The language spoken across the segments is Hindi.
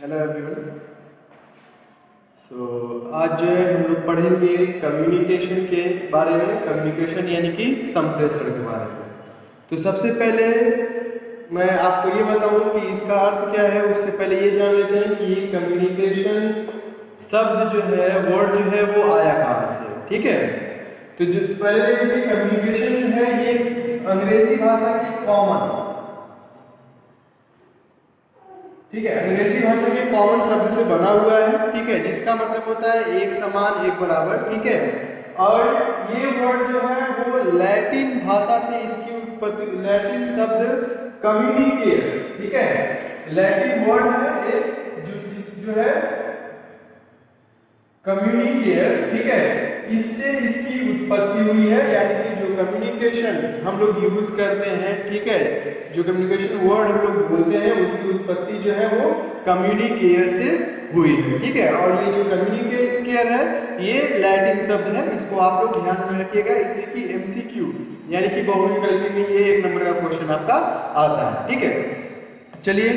Hello everyone. आज जो है हम लोग पढ़ेंगे कम्युनिकेशन के बारे में, कम्युनिकेशन यानी कि संप्रेषण के बारे में। तो सबसे पहले मैं आपको ये बताऊं कि इसका अर्थ क्या है। उससे पहले ये जान लेते हैं कि ये कम्युनिकेशन शब्द जो है, वर्ड जो है वो आया कहाँ से। ठीक है, तो जो पहले देखिए कम्युनिकेशन जो है ये अंग्रेजी भाषा की कॉमन, ठीक है, अंग्रेजी भाषा के कॉमन शब्द से बना हुआ है। ठीक है, जिसका मतलब होता है एक समान, एक बराबर। ठीक है, और ये वर्ड जो है वो लैटिन भाषा से इसकी उत्पत्ति, लैटिन शब्द कम्युनिकेट, ठीक है, लैटिन वर्ड है एक जो है कम्युनिकेट, ठीक है, इससे इसकी उत्पत्ति हुई है। यानी कि जो कम्युनिकेशन हम लोग यूज करते हैं, ठीक है, जो कम्युनिकेशन वर्ड हम लोग बोलते हैं उसकी उत्पत्ति जो है वो कम्युनिकेयर से हुई है। ठीक है, और ये जो कम्युनिकेयर है ये लैटिन शब्द है, इसको आप लोग ध्यान में रखिएगा, इसलिए कि एमसीक्यू यानी कि बहुविकल्पी में ये 1 नंबर का क्वेश्चन आपका आता है। ठीक है, चलिए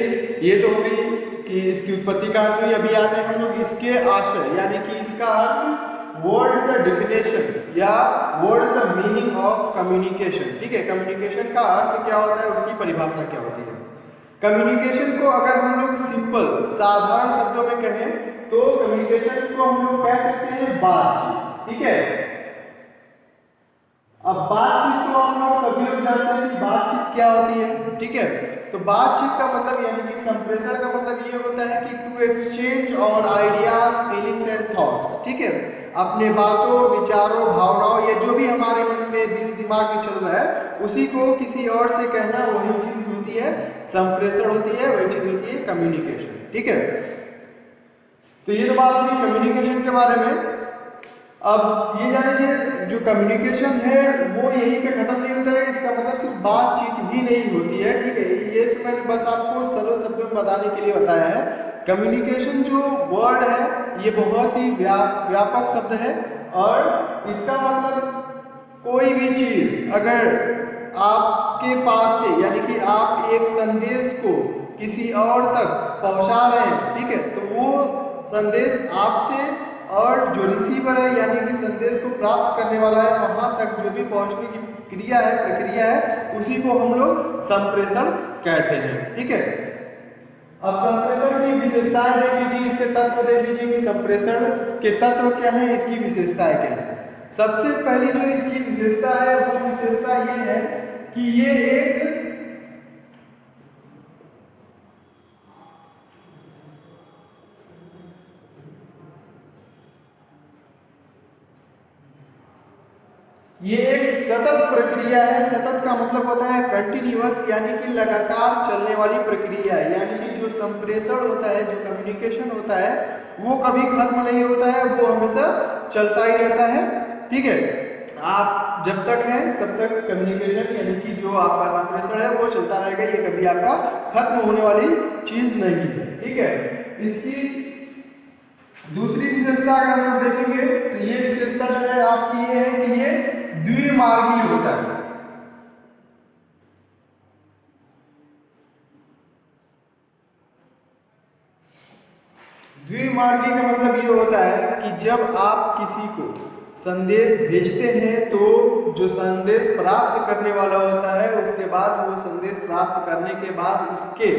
ये तो हो गई कि इसकी उत्पत्ति कहाँ से हुई। अभी आते हैं हम लोग इसके आशय यानी कि इसका अर्थ, वर्ड इज द डेफिनेशन या word is the meaning of communication. ठीक है, कम्युनिकेशन का अर्थ क्या होता है, उसकी परिभाषा क्या होती है। कम्युनिकेशन को अगर हम लोग सिंपल साधारण शब्दों में कहें तो कम्युनिकेशन को हम लोग कह सकते हैं बातचीत। ठीक है, अब बातचीत तो हम लोग सभी लोग जानते हैं कि बातचीत क्या होती है। ठीक है, तो बातचीत का मतलब यानी कि संप्रेषण का मतलब ये होता है कि टू एक्सचेंज और आइडियाज, फीलिंग्स एंड थॉट्स। ठीक है, अपने बातों, विचारों, भावनाओं या जो भी हमारे मन में, दिल दिमाग में चल रहा है उसी को किसी और से कहना, वही चीज होती है संप्रेषण होती है, वही चीज होती है कम्युनिकेशन। ठीक है, तो ये तो बात हुई कम्युनिकेशन के बारे में। अब ये जान लीजिए जो कम्युनिकेशन है वो यहीं पे खत्म नहीं होता है, इसका मतलब सिर्फ बातचीत ही नहीं होती है। ठीक है, ये तो मैंने बस आपको सरल शब्दों में बताने के लिए बताया है। कम्युनिकेशन जो वर्ड है ये बहुत ही व्यापक शब्द है, और इसका मतलब कोई भी चीज अगर आपके पास से, यानी कि आप एक संदेश को किसी और तक पहुंचा रहे हैं, ठीक है, तो वो संदेश आपसे और जो रिसीवर है यानी कि संदेश को प्राप्त करने वाला है वहां तक जो भी पहुंचने की क्रिया है, प्रक्रिया है, उसी को हम लोग संप्रेषण कहते हैं। ठीक है, अब संप्रेषण की विशेषताएं देख लीजिए, इसके तत्व देख लीजिए कि संप्रेषण के तत्व क्या है, इसकी विशेषताएं क्या है। सबसे पहली जो इसकी विशेषता है वो विशेषता ये है कि ये एक सतत प्रक्रिया है। सतत का मतलब होता है कंटिन्यूअस, यानी कि लगातार चलने वाली प्रक्रिया है। यानी कि जो संप्रेषण होता है, जो कम्युनिकेशन होता है वो कभी खत्म नहीं होता है, वो हमेशा चलता ही रहता है। ठीक है, आप जब तक हैं तब तक कम्युनिकेशन यानी कि जो आपका संप्रेषण है वो चलता रहेगा, ये कभी आपका खत्म होने वाली चीज नहीं है। ठीक है, इसकी दूसरी विशेषता अगर हम लोग देखेंगे तो ये विशेषता जो है आपकी ये है कि ये द्विमार्गी होता है। द्विमार्गी का मतलब ये होता है कि जब आप किसी को संदेश भेजते हैं तो जो संदेश प्राप्त करने वाला होता है उसके बाद वो संदेश प्राप्त करने के बाद उसके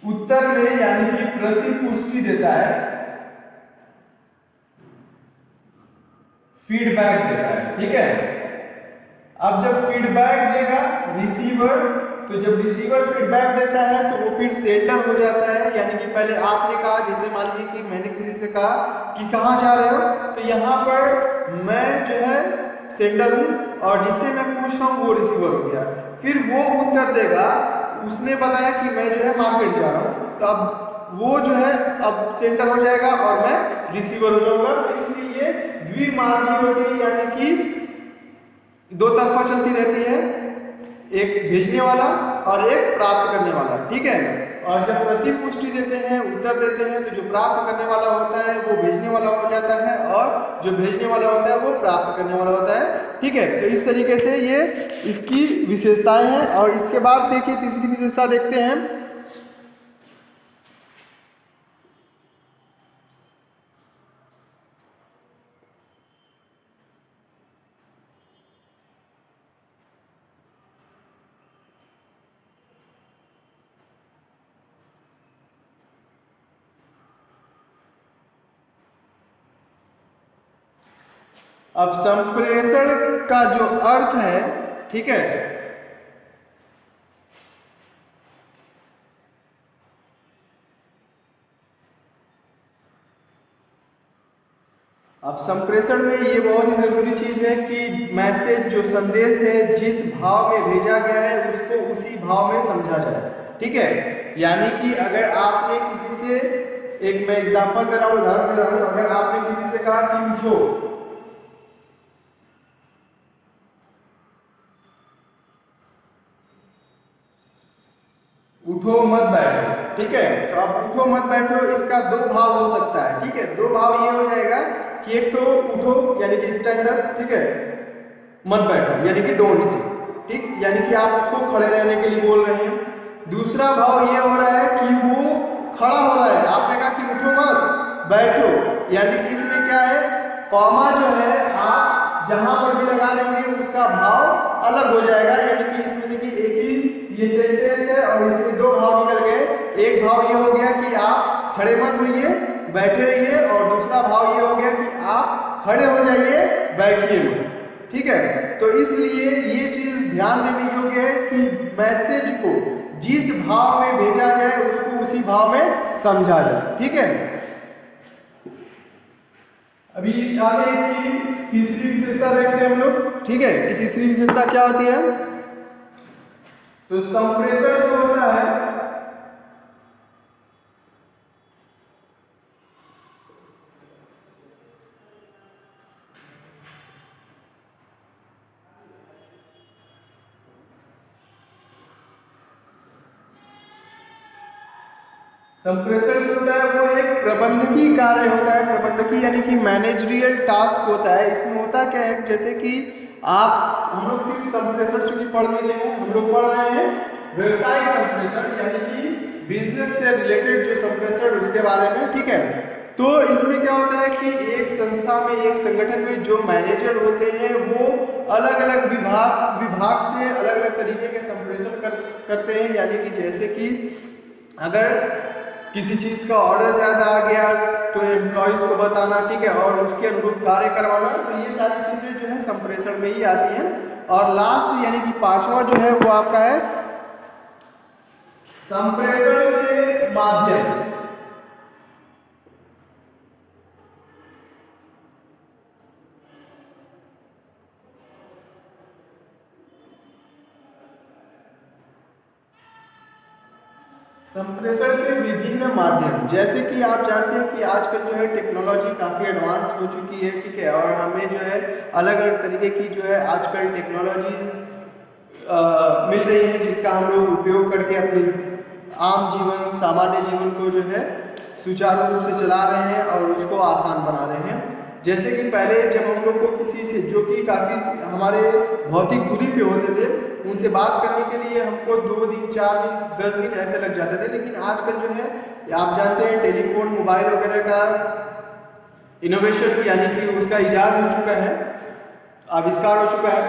उत्तर में यानी कि प्रतिपुष्टि देता है, फीडबैक देता है। ठीक है, अब जब फीडबैक देगा रिसीवर, तो जब रिसीवर फीडबैक देता है तो वो फिर सेंडर हो जाता है। यानी कि पहले आपने कहा, जैसे मान लीजिए कि मैंने किसी से कहा कि कहाँ जा रहे हो, तो यहाँ पर मैं जो है सेंडर हूँ और जिससे मैं पूछ रहा हूँ वो रिसीवर हो गया। फिर वो उत्तर देगा, उसने बताया कि मैं जो है मार्केट जा रहा हूँ, तो अब वो जो है अब सेंडर हो जाएगा और मैं रिसीवर हो जाऊंगा। तो इसलिए ये द्विमार्गी होती है, यानी कि दो तरफा चलती रहती है, एक भेजने वाला और एक प्राप्त करने वाला। ठीक है, और जब प्रतिपुष्टि देते हैं, उत्तर देते हैं, तो जो प्राप्त करने वाला होता है वो भेजने वाला हो जाता है और जो भेजने वाला होता है वो प्राप्त करने वाला होता है। ठीक है, तो इस तरीके से ये इसकी विशेषताएं हैं। और इसके बाद देखिए तीसरी विशेषता देखते हैं अब संप्रेषण का जो अर्थ है, ठीक है, अब संप्रेषण में ये बहुत ही जरूरी चीज है कि मैसेज जो संदेश है जिस भाव में भेजा गया है उसको उसी भाव में समझा जाए, ठीक है। यानी कि अगर आपने किसी से, एक मैं एग्जांपल दे रहा हूँ, उदाहरण दे रहा हूँ, अगर आपने किसी से कहा कि उठो, उठो मत बैठो, ठीक है, तो अब उठो मत बैठो इसका दो भाव हो सकता है, ठीक है। दो भाव ये हो जाएगा कि एक तो उठो यानी कि स्टैंड अप, ठीक है, मत बैठो यानी कि डोंट सिट, ठीक, यानी कि आप उसको खड़े रहने के लिए बोल रहे हैं। दूसरा भाव ये हो रहा है कि वो खड़ा हो रहा है, आपने कहा कि उठो मत बैठो, यानी कि इसमें क्या है, कॉमा जो है आप जहां पर भी लगा देंगे उसका भाव अलग हो जाएगा। यानी कि इसमें देखिए एक ही ये सेंटेंस है और इसमें दो भाव निकल गए। एक भाव ये हो गया कि आप खड़े मत होइए, बैठे रहिए, और दूसरा भाव ये हो गया कि आप खड़े हो जाइए, बैठिए मत, ठीक है। तो इसलिए ये चीज ध्यान देने योग्य है कि मैसेज को जिस भाव में भेजा जाए उसको उसी भाव में समझा जाए, ठीक है। अभी आगे इसकी तीसरी विशेषता देखते हैं हम लोग, ठीक है, कि तीसरी विशेषता क्या होती है। तो संप्रेषण जो होता है संप्रेषण जो होता है वो एक प्रबंधकीय कार्य होता है। प्रबंधकीय यानी कि मैनेजरियल टास्क होता है। इसमें होता क्या है, जैसे कि आप, हम लोग सिर्फ संप्रेषण चूंकि पढ़ नहीं रहे हैं, हम लोग पढ़ रहे हैं व्यवसायिक संप्रेषण यानी कि बिजनेस से रिलेटेड जो संप्रेषण उसके बारे में, ठीक है। तो इसमें क्या होता है कि एक संस्था में, एक संगठन में जो मैनेजर होते हैं वो अलग अलग विभाग से अलग अलग तरीके के संप्रेषण करते हैं। यानी कि जैसे कि अगर किसी चीज का ऑर्डर ज्यादा आ गया तो एम्प्लॉयज को बताना, ठीक है, और उसके अनुरूप कार्य करवाना, तो ये सारी चीजें जो है संप्रेषण में ही आती हैं। और लास्ट यानी कि पांचवा जो है वो आपका है संप्रेषण के माध्यम। संप्रेषण के विभिन्न माध्यम, जैसे कि आप जानते हैं कि आजकल जो है टेक्नोलॉजी काफ़ी एडवांस हो चुकी है, ठीक है, और हमें जो है अलग अलग तरीके की जो है आजकल टेक्नोलॉजीज मिल रही है जिसका हम लोग उपयोग करके अपनी आम जीवन, सामान्य जीवन को जो है सुचारू रूप से चला रहे हैं और उसको आसान बना रहे हैं। जैसे कि पहले जब हम लोग को किसी से जो कि काफ़ी हमारे भौतिक दूरी पे होते थे, उनसे बात करने के लिए हमको 2 दिन, 4 दिन, 10 दिन ऐसे लग जाते थे। लेकिन आजकल जो है आप जानते हैं टेलीफोन, मोबाइल वगैरह का इनोवेशन यानी कि उसका इजाद हो चुका है, आविष्कार हो चुका है।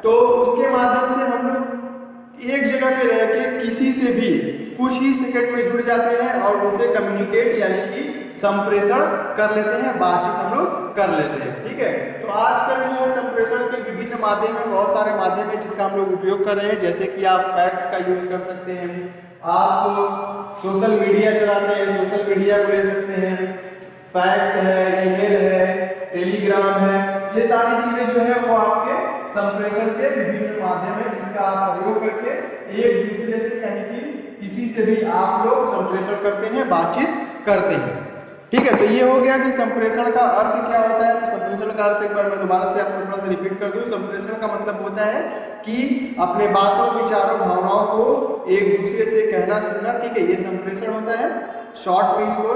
तो उसके माध्यम से हम लोग एक जगह पे रह के किसी से भी कुछ ही सेकंड में जुड़ जाते हैं और उनसे कम्युनिकेट यानी कि संप्रेषण कर लेते हैं, बातचीत हम लोग कर लेते हैं, ठीक है। तो आजकल जो है संप्रेषण के विभिन्न माध्यम है, बहुत सारे माध्यम है जिसका हम लोग उपयोग कर रहे हैं। जैसे कि आप फैक्स का यूज कर सकते हैं, आप सोशल मीडिया चलाते हैं, सोशल मीडिया को ले सकते हैं, फैक्स है, ईमेल है, टेलीग्राम है, ये सारी चीजें जो है वो आपके संप्रेषण के विभिन्न माध्यम है जिसका आप प्रयोग करके एक दूसरे से यानी कि किसी से भी आप लोग संप्रेषण करते हैं, बातचीत करते हैं, ठीक है। तो ये हो गया कि संप्रेषण का अर्थ क्या होता है। तो संप्रेषण का अर्थ एक बार मैं दोबारा से आपको थोड़ा सा रिपीट कर दूं। संप्रेषण का मतलब होता है कि अपने बातों, विचारों, भावनाओं को एक दूसरे से कहना, सुनना, ठीक है, ये संप्रेषण होता है। शॉर्ट में इसको,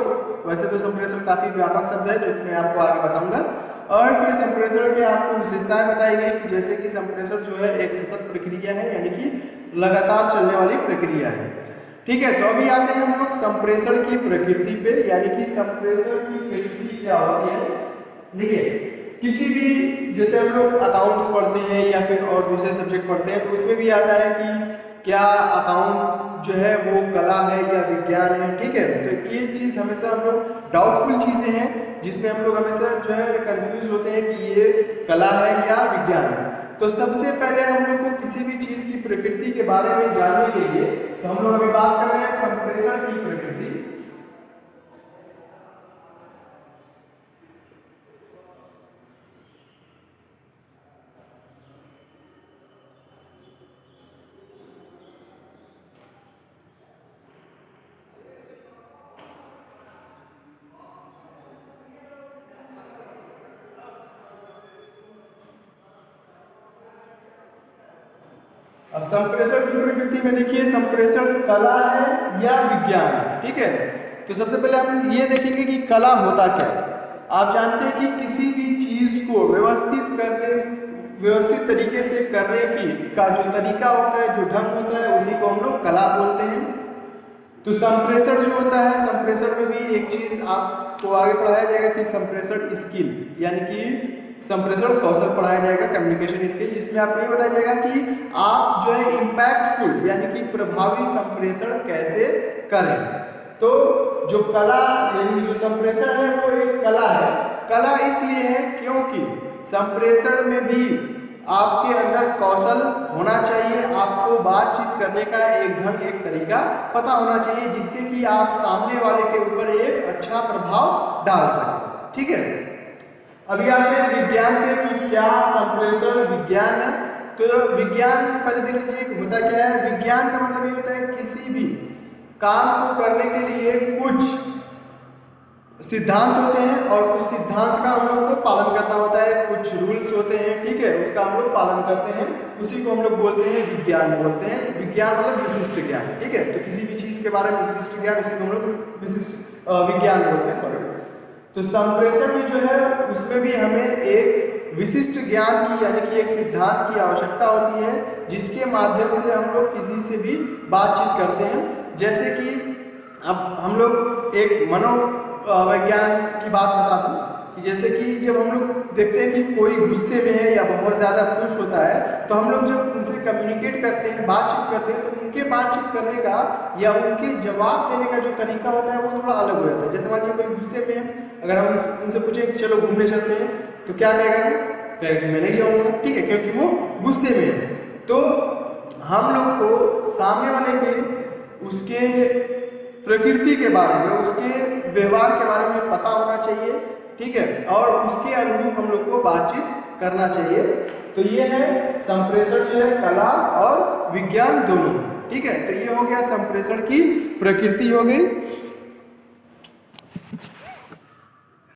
वैसे तो संप्रेषण काफी व्यापक शब्द है जो मैं आपको आगे बताऊंगा। और फिर संप्रेषण की आपको विशेषताएं बताई गई, जैसे कि संप्रेषण जो है एक सतत प्रक्रिया है यानी कि लगातार चलने वाली प्रक्रिया है, ठीक है। तो अभी आते हैं हम लोग संप्रेषण की प्रकृति पे, यानी कि संप्रेषण की प्रकृति क्या होती है। देखिए किसी भी, जैसे हम लोग अकाउंट्स पढ़ते हैं या फिर और दूसरे सब्जेक्ट पढ़ते हैं तो उसमें भी आता है कि क्या अकाउंट जो है वो कला है या विज्ञान है, ठीक है। तो ये चीज़ हमेशा हम लोग डाउटफुल चीज़ें हैं जिसमें हम लोग हमेशा जो है कंफ्यूज होते हैं कि ये कला है या विज्ञान है। तो सबसे पहले हम लोग को किसी भी चीज़ की प्रकृति के बारे में जानने के लिए तो हम लोग अभी बात कर रहे हैं संप्रेषण की प्रकृति। अब संप्रेषण की प्रकृति में देखिए संप्रेषण कला है या विज्ञान है, ठीक है। तो सबसे पहले हम ये देखेंगे कि कला होता क्या है। आप जानते हैं कि किसी भी चीज को व्यवस्थित तरीके से करने की का जो तरीका होता है, जो ढंग होता है, उसी को हम लोग कला बोलते हैं। तो संप्रेषण जो होता है, संप्रेषण में भी एक चीज आपको आगे पढ़ाया जाएगा कि संप्रेषण स्किल यानी कि संप्रेषण कौशल पढ़ाया जाएगा, कम्युनिकेशन स्किल, जिसमें आपको ये बताया जाएगा कि आप जो है इम्पैक्टफुल यानी कि प्रभावी संप्रेषण कैसे करें। तो जो कला यानी जो संप्रेषण है वो एक कला है। कला इसलिए है क्योंकि संप्रेषण में भी आपके अंदर कौशल होना चाहिए, आपको बातचीत करने का एक ढंग, एक तरीका पता होना चाहिए, जिससे कि आप सामने वाले के ऊपर एक अच्छा प्रभाव डाल सकें, ठीक है। अभी आते हैं विज्ञान पे कि क्या संप्रेषण विज्ञान है। तो विज्ञान पहले देख लीजिए होता क्या है। विज्ञान का मतलब ये होता है किसी भी काम को करने के लिए कुछ सिद्धांत होते हैं और उस सिद्धांत का हम लोग को पालन करना होता है, कुछ रूल्स होते हैं, ठीक है, उसका हम लोग पालन करते हैं, उसी को हम लोग बोलते हैं विज्ञान बोलते हैं। विज्ञान मतलब विशिष्ट ज्ञान, ठीक है। तो किसी भी चीज के बारे में विशिष्ट ज्ञान, उसी को हम लोग विशिष्ट विज्ञान बोलते हैं, सॉरी। तो संप्रेषण भी जो है उसमें भी हमें एक विशिष्ट ज्ञान की यानी कि एक सिद्धांत की आवश्यकता होती है, जिसके माध्यम से हम लोग किसी से भी बातचीत करते हैं। जैसे कि अब हम लोग एक मनोविज्ञान की बात बता दूं कि जैसे कि जब हम लोग देखते हैं कि कोई गुस्से में है या बहुत ज़्यादा खुश होता है, तो हम लोग जब उनसे कम्युनिकेट करते हैं, बातचीत करते हैं, तो उनके बातचीत करने का या उनके जवाब देने का जो तरीका होता है वो थोड़ा अलग हो जाता है। जैसे मान लीजिए कोई गुस्से में है, अगर हम उनसे पूछें चलो घूमने चलते हैं, तो क्या कहेगा वो? कहेगा मैं नहीं जाऊँगा, ठीक है, क्योंकि वो गुस्से में है। तो हम लोग को सामने वाले के उसके प्रकृति के बारे में, उसके व्यवहार के बारे में पता होना चाहिए, ठीक है, और उसके अनुरूप हम लोग को बातचीत करना चाहिए। तो ये है संप्रेषण जो है कला और विज्ञान दोनों, ठीक है। तो ये हो गया संप्रेषण की प्रकृति हो गई।